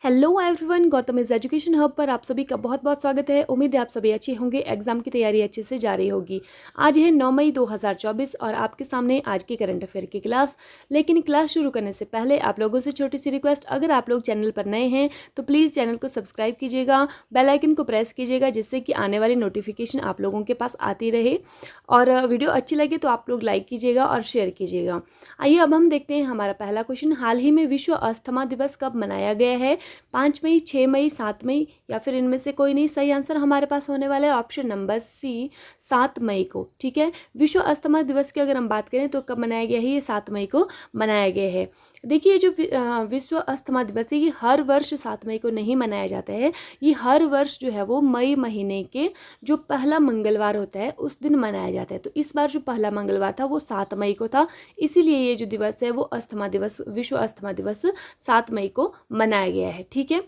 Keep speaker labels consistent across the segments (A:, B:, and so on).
A: Hello everyone, Gautam is education hub पर आप सभी का बहुत बहुत स्वागत है। उम्मीद है आप सभी अच्छे होंगे, एग्जाम की तैयारी अच्छे से जारी होगी। आज है 9 मई 2024 और आपके सामने आज की करंट अफेयर की क्लास। लेकिन क्लास शुरू करने से पहले आप लोगों से छोटी सी रिक्वेस्ट, अगर आप लोग चैनल पर नए हैं तो प्लीज़ चैनल को सब्सक्राइब कीजिएगा, बेल आइकन को प्रेस कीजिएगा, जिससे कि आने वाली नोटिफिकेशन आप लोगों के पास आती रहे। और वीडियो अच्छी लगे तो आप लोग लाइक कीजिएगा और शेयर कीजिएगा। आइए अब हम देखते हैं हमारा पहला क्वेश्चन। हाल ही में विश्व अस्थमा दिवस कब मनाया गया है? 5 मई, 6 मई, 7 मई या फिर इनमें से कोई नहीं। सही आंसर हमारे पास होने वाला है ऑप्शन नंबर सी, 7 मई को। ठीक है, विश्व अस्थमा दिवस की अगर हम बात करें तो कब मनाया गया है? ये 7 मई को मनाया गया है। देखिए, जो विश्व अस्थमा दिवस है ये हर वर्ष 7 मई को नहीं मनाया जाता है। ये हर वर्ष जो है वो मई महीने के जो पहला मंगलवार होता है उस दिन मनाया जाता है। तो इस बार जो पहला मंगलवार था वो 7 मई को था, इसीलिए ये जो दिवस है वो अस्थमा दिवस, विश्व अस्थमा दिवस 7 मई को मनाया गया है। ठीक है,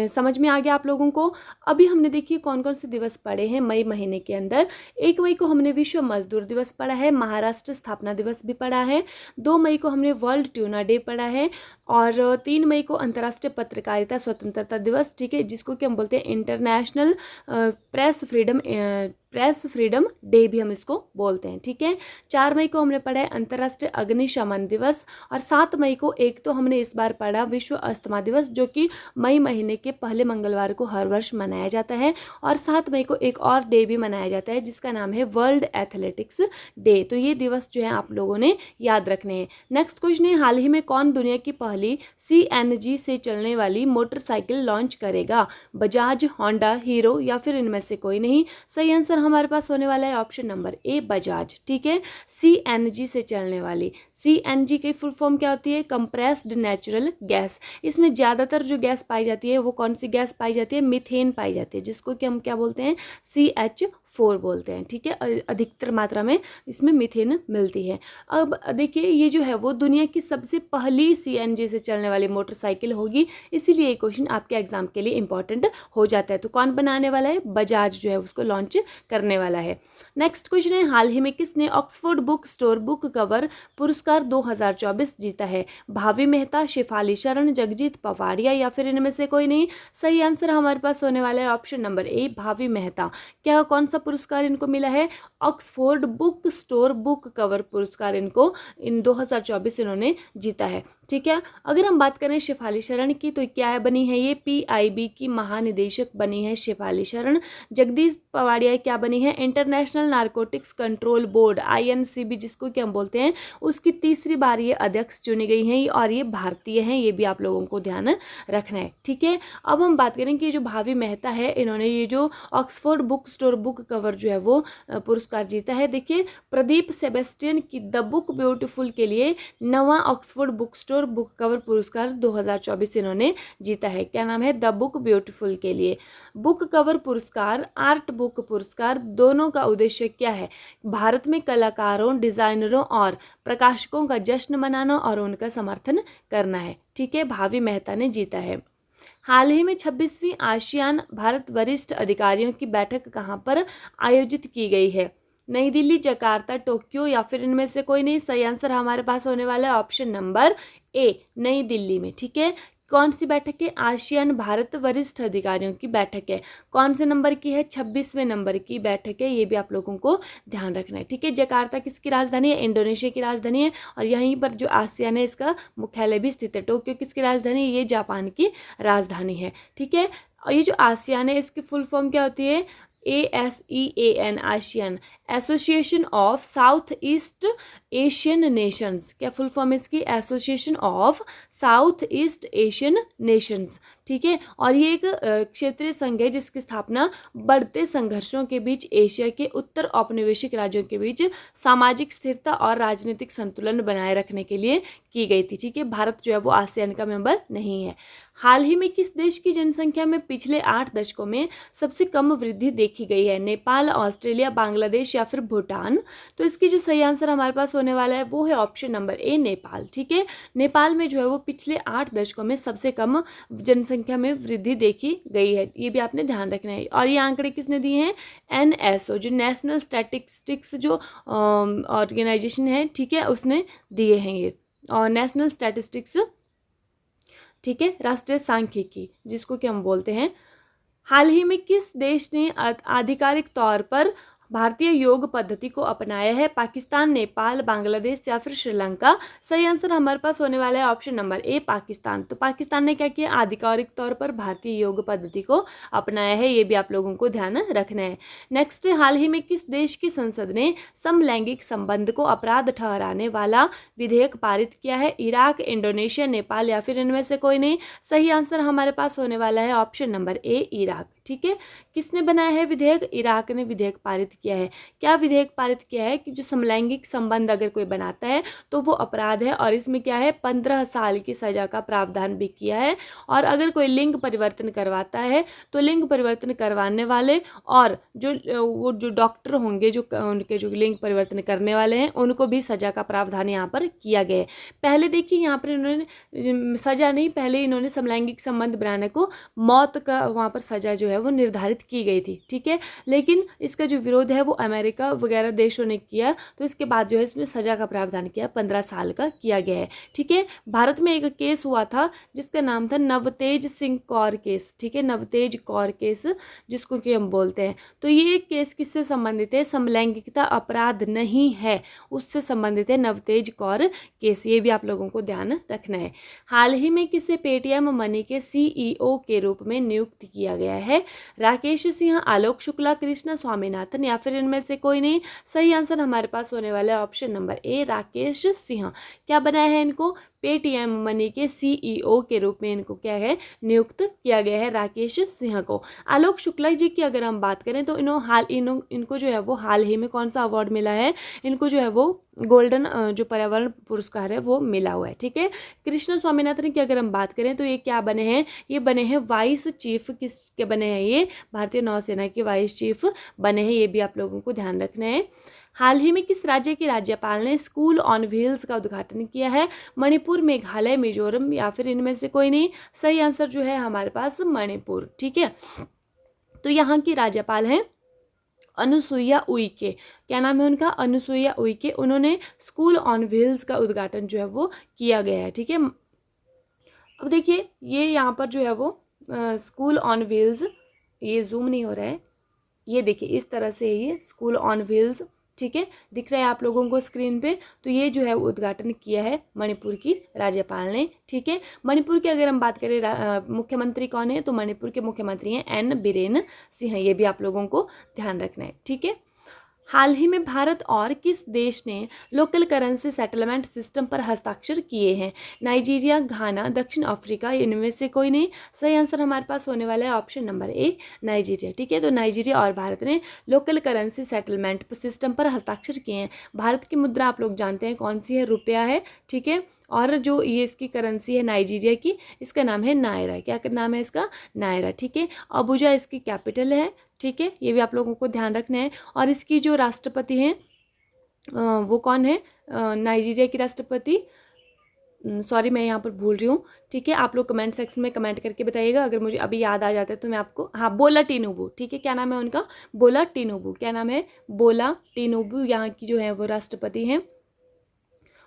A: समझ में आ गया आप लोगों को। अभी हमने देखिए कौन कौन से दिवस पढ़े हैं मई महीने के अंदर। 1 मई को हमने विश्व मजदूर दिवस पढ़ा है, महाराष्ट्र स्थापना दिवस भी पढ़ा है। 2 मई को हमने वर्ल्ड ट्यूना डे पढ़ा है और 3 मई को अंतर्राष्ट्रीय पत्रकारिता स्वतंत्रता दिवस, ठीक है, जिसको कि हम बोलते हैं इंटरनेशनल प्रेस फ्रीडम डे भी हम इसको बोलते हैं। ठीक है, 4 मई को हमने पढ़ा है अंतर्राष्ट्रीय अग्निशमन दिवस और 7 मई को एक तो हमने इस बार पढ़ा विश्व अस्थमा दिवस, जो कि मई महीने के पहले मंगलवार को हर वर्ष मनाया जाता है। और 7 मई को एक और डे भी मनाया जाता है जिसका नाम है वर्ल्ड एथलेटिक्स डे। तो ये दिवस जो है आप लोगों ने याद रखने हैं। नेक्स्ट क्वेश्चन है, हाल ही में कौन दुनिया की पहली CNG से चलने वाली मोटरसाइकिल लॉन्च करेगा? बजाज, होंडा, हीरो या फिर इनमें से कोई नहीं। सही आंसर हमारे पास होने वाला है ऑप्शन नंबर ए, बजाज। ठीक है, CNG से चलने वाली। CNG की फुल फॉर्म क्या होती है? Compressed natural gas. इसमें ज़्यादातर जो गैस पाई जाती है वो कौन सी गैस पाई जाती है? मीथेन पाई जाती है, जिसको कि हम क्या बोलते हैं? CH4 बोलते हैं। ठीक है, अधिकतर मात्रा में इसमें मीथेन मिलती है। अब देखिए, ये जो है वो दुनिया की सबसे पहली CNG से चलने वाली मोटरसाइकिल होगी, इसीलिए ये क्वेश्चन आपके एग्जाम के लिए इंपॉर्टेंट हो जाता है। तो कौन बनाने वाला है? बजाज जो है उसको लॉन्च करने वाला है। नेक्स्ट क्वेश्चन है, हाल ही में किसने Oxford book store book cover पुरस्कार 2024 जीता है? भावी मेहता, शेफाली शरण, जगजीत पवाड़िया या फिर इनमें से कोई नहीं। सही आंसर हमारे पास होने वाला है ऑप्शन नंबर ए, भावी मेहता। क्या कौन सा पुरस्कार इनको मिला है? Oxford book store book cover पुरस्कार इनको इन 2024 इन्होंने जीता है। ठीक है, अगर हम बात करें शेफाली शरण की तो क्या बनी है? ये PIB की महानिदेशक बनी है शेफाली शरण। जगदीश पवाड़िया क्या बनी है? International narcotics control board INCB जिसको क्या हम बोलते हैं, उसकी तीसरी बार ये अध्यक्ष चुनी गई हैं और ये भारतीय हैं, ये भी आप लोगों को ध्यान रखना है। ठीक है, अब हम बात करें कि जो भावी मेहता है, इन्होंने ये जो Oxford book store book cover जो है वो पुरस्कार जीता है। देखिए, प्रदीप सेबेस्टियन की द बुक ब्यूटीफुल के लिए 9वां Oxford book store book cover पुरस्कार 2024 इन्होंने जीता है। क्या नाम है? द बुक ब्यूटीफुल के लिए। बुक कवर पुरस्कार, आर्ट बुक पुरस्कार, दोनों का उद्देश्य क्या है? भारत में कलाकारों, डिजाइनरों और प्रकाशकों का जश्न मनाना और उनका समर्थन करना है। ठीक है, भावी मेहता ने जीता है। हाल ही में 26वीं आसियान भारत वरिष्ठ अधिकारियों की बैठक कहाँ पर आयोजित की गई है? नई दिल्ली, जकार्ता, टोक्यो या फिर इनमें से कोई नहीं। सही आंसर हमारे पास होने वाला है ऑप्शन नंबर ए, नई दिल्ली में। ठीक है, कौन सी बैठक है? आसियान भारत वरिष्ठ अधिकारियों की बैठक है। कौन से नंबर की है? 26वें नंबर की बैठक है, ये भी आप लोगों को ध्यान रखना है। ठीक है, जकार्ता किसकी राजधानी है? इंडोनेशिया की राजधानी है और यहीं पर जो आसियान है इसका मुख्यालय भी स्थित है। टोक्यो किसकी राजधानी है? ये जापान की राजधानी है। ठीक है, और ये जो आसियान है इसकी फुल फॉर्म क्या होती है? ASEAN, ASEAN association of south east Asian Nations. क्या फुल फॉर्म इसकी? Association of south east Asian Nations. ठीक है, और ये एक क्षेत्रीय संघ है जिसकी स्थापना बढ़ते संघर्षों के बीच एशिया के उत्तर औपनिवेशिक राज्यों के बीच सामाजिक स्थिरता और राजनीतिक संतुलन बनाए रखने के लिए की गई थी। ठीक है, भारत जो है वो आसियान का मेंबर नहीं है। हाल ही में किस देश की जनसंख्या में पिछले 8 दशकों में सबसे कम वृद्धि देखी गई है? नेपाल, ऑस्ट्रेलिया, बांग्लादेश या फिर भूटान। तो इसकी जो सही आंसर हमारे पास होने वाला है वो है ऑप्शन नंबर ए, नेपाल। ठीक है, नेपाल में जो है वो पिछले 8 दशकों में सबसे कम जनसंख्या में वृद्धि देखी गई है, ये भी आपने ध्यान रखना है। और ये आंकड़े किसने दिए हैं? NSO जो नेशनल स्टैटिस्टिक्स जो ऑर्गेनाइजेशन है, ठीक है, उसने दिए हैं ये, और नेशनल स्टैटिस्टिक्स। ठीक है, राष्ट्रीय सांख्यिकी जिसको कि हम बोलते हैं। हाल ही में किस देश ने आधिकारिक तौर पर भारतीय योग पद्धति को अपनाया है? पाकिस्तान, नेपाल, बांग्लादेश या फिर श्रीलंका? सही आंसर हमारे पास होने वाला है ऑप्शन नंबर ए, पाकिस्तान। तो पाकिस्तान ने क्या किया? आधिकारिक तौर पर भारतीय योग पद्धति को अपनाया है, ये भी आप लोगों को ध्यान रखना है। नेक्स्ट, हाल ही में किस देश की संसद ने समलैंगिक संबंध को अपराध ठहराने वाला विधेयक पारित किया है? इराक, इंडोनेशिया, नेपाल या फिर इनमें से कोई नहीं? सही आंसर हमारे पास होने वाला है ऑप्शन नंबर ए, इराक। ठीक है, किसने बनाया है विधेयक? इराक ने विधेयक पारित किया है। क्या विधेयक पारित किया है कि जो समलैंगिक संबंध अगर कोई बनाता है तो वो अपराध है, और इसमें क्या है, 15 साल की सजा का प्रावधान भी किया है। और अगर कोई लिंग परिवर्तन करवाता है तो लिंग परिवर्तन करवाने वाले और जो डॉक्टर होंगे, जो उनके जो लिंग परिवर्तन करने वाले हैं, उनको भी सजा का प्रावधान यहाँ पर किया गया है। पहले देखिए यहाँ पर इन्होंने सजा नहीं, पहले इन्होंने समलैंगिक संबंध बनाने को मौत का वहाँ पर सजा जो है वो निर्धारित की गई थी। ठीक है, लेकिन इसका जो विरोध है वो अमेरिका वगैरह देशों ने किया, तो इसके बाद जो है इसमें सजा का प्रावधान किया, 15 साल का किया गया है। ठीक है, भारत में एक केस हुआ था जिसका नाम था नवतेज सिंह कौर केस। ठीक है, नवतेज कौर केस जिसको कि हम बोलते हैं। तो ये केस किससे संबंधित है? समलैंगिकता अपराध नहीं है, उससे संबंधित है नवतेज कौर केस, ये भी आप लोगों को ध्यान रखना है। हाल ही में किसे पेटीएम मनी के सीईओ के रूप में नियुक्त किया गया है? राकेश सिंह, आलोक शुक्ला, कृष्णा स्वामीनाथन या फिर इनमें से कोई नहीं? सही आंसर हमारे पास होने वाला है option number A, Rakesh Singh. क्या बनाया है इनको? पेटीएम मनी के सीईओ के रूप में इनको क्या है, नियुक्त किया गया है, राकेश सिंह को। आलोक शुक्ला जी की अगर हम बात करें तो इनको जो है वो हाल ही में कौन सा अवार्ड मिला है? इनको जो है वो गोल्डन जो पर्यावरण पुरस्कार है वो मिला हुआ है। ठीक है, कृष्ण स्वामीनाथन की अगर हम बात करें तो ये क्या बने हैं? ये बने हैं वाइस चीफ। किसके बने हैं ये? भारतीय नौसेना के वाइस चीफ बने हैं, ये भी आप लोगों को ध्यान रखना है। हाल ही में किस राज्य के राज्यपाल ने स्कूल ऑन व्हील्स का उद्घाटन किया है? मणिपुर, मेघालय, मिजोरम या फिर इनमें से कोई नहीं? सही आंसर जो है हमारे पास मणिपुर। ठीक है, तो यहाँ की राज्यपाल हैं अनुसुईया उइके। क्या नाम है उनका? अनुसुईया उइके। उन्होंने स्कूल ऑन व्हील्स का उद्घाटन जो है वो किया गया है। ठीक है, अब देखिए ये यहाँ पर जो है वो स्कूल ऑन व्हील्स, ये जूम नहीं हो रहा है, ये देखिए इस तरह से ये स्कूल ऑन व्हील्स, ठीक है, दिख रहा है आप लोगों को स्क्रीन पे। तो ये जो है वो उद्घाटन किया है मणिपुर की राज्यपाल ने। ठीक है, मणिपुर की अगर हम बात करें मुख्यमंत्री कौन है, तो मणिपुर के मुख्यमंत्री हैं एन बीरेन सिंह, ये भी आप लोगों को ध्यान रखना है। ठीक है, हाल ही में भारत और किस देश ने लोकल करेंसी सेटलमेंट सिस्टम पर हस्ताक्षर किए हैं? नाइजीरिया, घाना, दक्षिण अफ्रीका, इनमें से कोई नहीं? सही आंसर हमारे पास होने वाला है ऑप्शन नंबर ए, नाइजीरिया। ठीक है, तो नाइजीरिया और भारत ने लोकल करेंसी सेटलमेंट सिस्टम पर हस्ताक्षर किए हैं। भारत की मुद्रा आप लोग जानते हैं कौन सी है? रुपया है। ठीक है, और जो ये इसकी करेंसी है नाइजीरिया की, इसका नाम है नायरा। क्या नाम है इसका? नायरा। ठीक है, अबुजा इसकी कैपिटल है। ठीक है, ये भी आप लोगों को ध्यान रखना है। और इसकी जो राष्ट्रपति हैं वो कौन है? नाइजीरिया की राष्ट्रपति, सॉरी मैं यहाँ पर भूल रही हूँ। ठीक है, आप लोग कमेंट सेक्शन में कमेंट करके बताइएगा, अगर मुझे अभी याद आ जाता है तो मैं आपको, हाँ, बोला टिनुबू। ठीक है, क्या नाम है उनका? बोला टिनुबू। क्या नाम है? बोला टिनुबू यहाँ की जो है वो राष्ट्रपति हैं।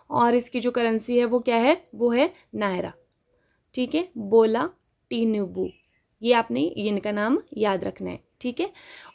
A: और इसकी जो करेंसी है वो क्या है? वो है नायरा। ठीक है, बोला टिनुबू, ये आपने इनका नाम याद रखना है। ठीक है,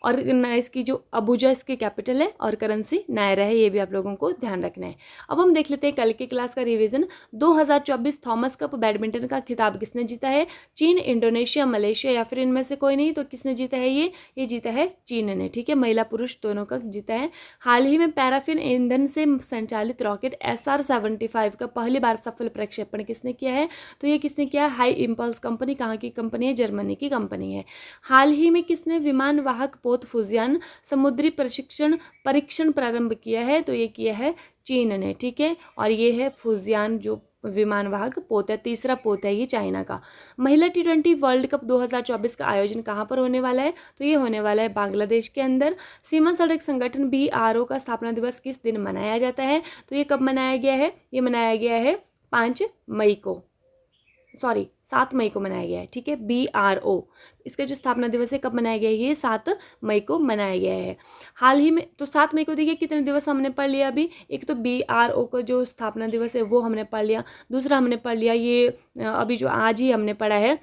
A: और इसकी जो अबुजा इसकी कैपिटल है और करेंसी नायरा है, ये भी आप लोगों को ध्यान रखना है। अब हम देख लेते हैं कल की क्लास का रिवीजन। 2024 थॉमस कप बैडमिंटन का खिताब किसने जीता है? चीन, इंडोनेशिया, मलेशिया या फिर इनमें से कोई नहीं? तो किसने जीता है? ये जीता है चीन ने। ठीक है, महिला पुरुष दोनों का जीता है। हाल ही में पैराफिन ईंधन से संचालित रॉकेट SR-75 का पहली बार सफल प्रक्षेपण किसने किया है? तो ये किसने किया? High impulse company. कहाँ की कंपनी है? जर्मनी की कंपनी है। हाल ही में किसने विमान वाहक पोत फुजियान समुद्री परीक्षण प्रारंभ किया है? तो ये किया है चीन ने। ठीक है, और ये है फुजियान जो विमान वाहक पोत है, तीसरा पोत है ये चाइना का। महिला T20 वर्ल्ड कप 2024 का आयोजन कहाँ पर होने वाला है? तो ये होने वाला है बांग्लादेश के अंदर। सीमा सड़क संगठन BRO का स्थापना दिवस किस दिन मनाया जाता है? तो ये कब मनाया गया है? ये मनाया गया है 5 मई को। सॉरी 7 मई को मनाया गया है, ठीक है। BRO, इसका जो स्थापना दिवस है कब मनाया गया है, ये 7 मई को मनाया गया है। हाल ही में तो 7 मई को देखिए कितने दिवस हमने पढ़ लिया अभी, एक तो BRO का जो स्थापना दिवस है वो हमने पढ़ लिया, दूसरा हमने पढ़ लिया ये अभी जो आज ही हमने पढ़ा है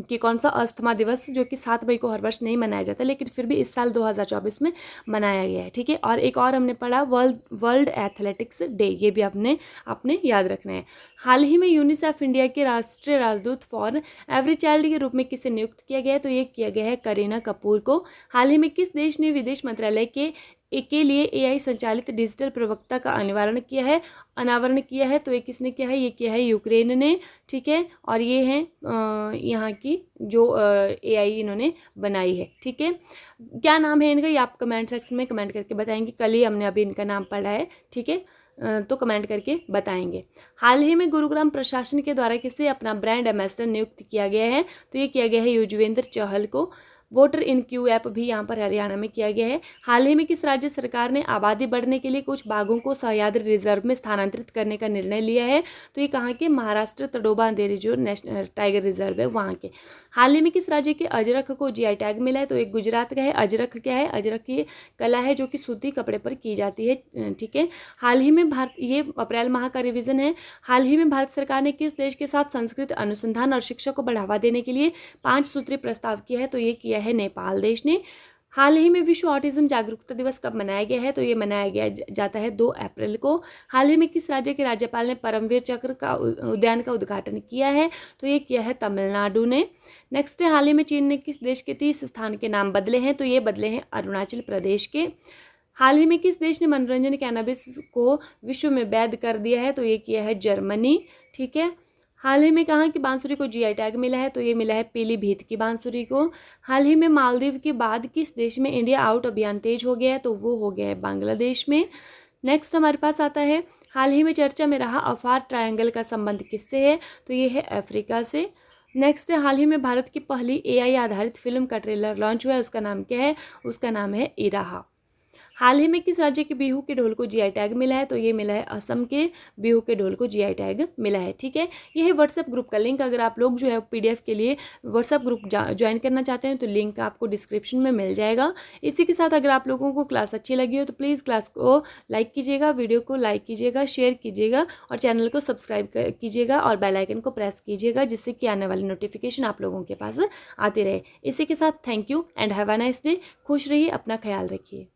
A: कि कौन सा अस्थमा दिवस, जो कि 7 मई को हर वर्ष नहीं मनाया जाता, लेकिन फिर भी इस साल 2024 में मनाया गया है, ठीक है। और एक और हमने पढ़ा वर्ल्ड एथलेटिक्स डे, ये भी आपने याद रखना है। हाल ही में यूनिसेफ इंडिया के राष्ट्रीय राजदूत फॉर एवरी चाइल्ड के रूप में किसे नियुक्त किया गया है, तो ये किया गया है करीना कपूर को। हाल ही में किस देश ने विदेश मंत्रालय के लिए AI संचालित डिजिटल प्रवक्ता का अनावरण किया है, तो ये किसने किया है, ये किया है यूक्रेन ने, ठीक है। और ये हैं यहाँ की जो AI इन्होंने बनाई है, ठीक है। क्या नाम है इनका, ये आप कमेंट सेक्शन में कमेंट करके बताएंगे, कल ही हमने अभी इनका नाम पढ़ा है, ठीक है, तो कमेंट करके बताएंगे। हाल ही में गुरुग्राम प्रशासन के द्वारा किसे अपना ब्रांड एम्बेसडर नियुक्त किया गया है, तो ये किया गया है युजवेंद्र चहल को। वोटर इन क्यू ऐप भी यहाँ पर हरियाणा में किया गया है। हाल ही में किस राज्य सरकार ने आबादी बढ़ने के लिए कुछ बाघों को सह्याद्री रिजर्व में स्थानांतरित करने का निर्णय लिया है, तो ये कहाँ के, महाराष्ट्र तडोबा अंधेरी जो नेशनल टाइगर रिजर्व है वहाँ के। हाल ही में किस राज्य के अजरख को GI टैग मिला है, तो एक गुजरात का है। अजरख क्या है, अजरख ये कला है जो कि सूती कपड़े पर की जाती है, ठीक है। हाल ही में ये अप्रैल माह का रिवीजन है। हाल ही में भारत सरकार ने किस देश के साथ संस्कृत अनुसंधान और शिक्षा को बढ़ावा देने के लिए 5 सूत्रीय प्रस्ताव किया है, तो ये किया है नेपाल देश ने। हाल ही में विश्व ऑटिज्म जागरूकता दिवस कब मनाया गया है, तो ये मनाया गया जाता है 2 अप्रैल को। हाल ही में किस राज्य के राज्यपाल ने परमवीर चक्र का उद्यान का उद्घाटन किया है, तो ये किया है तमिलनाडु ने। नेक्स्ट है, हाल ही में चीन ने किस देश के 30 स्थान के नाम बदले हैं, तो ये बदले हैं अरुणाचल प्रदेश के। हाल ही में किस देश ने मनोरंजन कैनबिस को विश्व में वैध कर दिया है, तो ये किया है जर्मनी, ठीक है। हाल ही में कहाँ की बांसुरी को GI टैग मिला है, तो ये मिला है पीलीभीत की बांसुरी को। हाल ही में मालदीव के बाद किस देश में इंडिया आउट अभियान तेज हो गया है, तो वो हो गया है बांग्लादेश में। नेक्स्ट हमारे पास आता है, हाल ही में चर्चा में रहा अफार ट्रायंगल का संबंध किससे है, तो ये है अफ्रीका से। नेक्स्ट है, हाल ही में भारत की पहली AI आधारित फिल्म का ट्रेलर लॉन्च हुआ है, उसका नाम क्या है, उसका नाम है इराहा। हाल ही में किस राज्य के बिहू के ढोल को GI टैग मिला है, तो ये मिला है असम के बिहू के ढोल को GI टैग मिला है, ठीक है। ये है व्हाट्सएप ग्रुप का लिंक, अगर आप लोग जो है PDF के लिए व्हाट्सएप ग्रुप ज्वाइन करना चाहते हैं तो लिंक आपको डिस्क्रिप्शन में मिल जाएगा। इसी के साथ अगर आप लोगों को क्लास अच्छी लगी हो तो प्लीज़ क्लास को लाइक कीजिएगा, वीडियो को लाइक कीजिएगा, शेयर कीजिएगा और चैनल को सब्सक्राइब कीजिएगा और बेल आइकन को प्रेस कीजिएगा, जिससे कि आने वाली नोटिफिकेशन आप लोगों के पास आती रहे। इसी के साथ thank you and have a nice day. खुश रहिए, अपना ख्याल रखिए।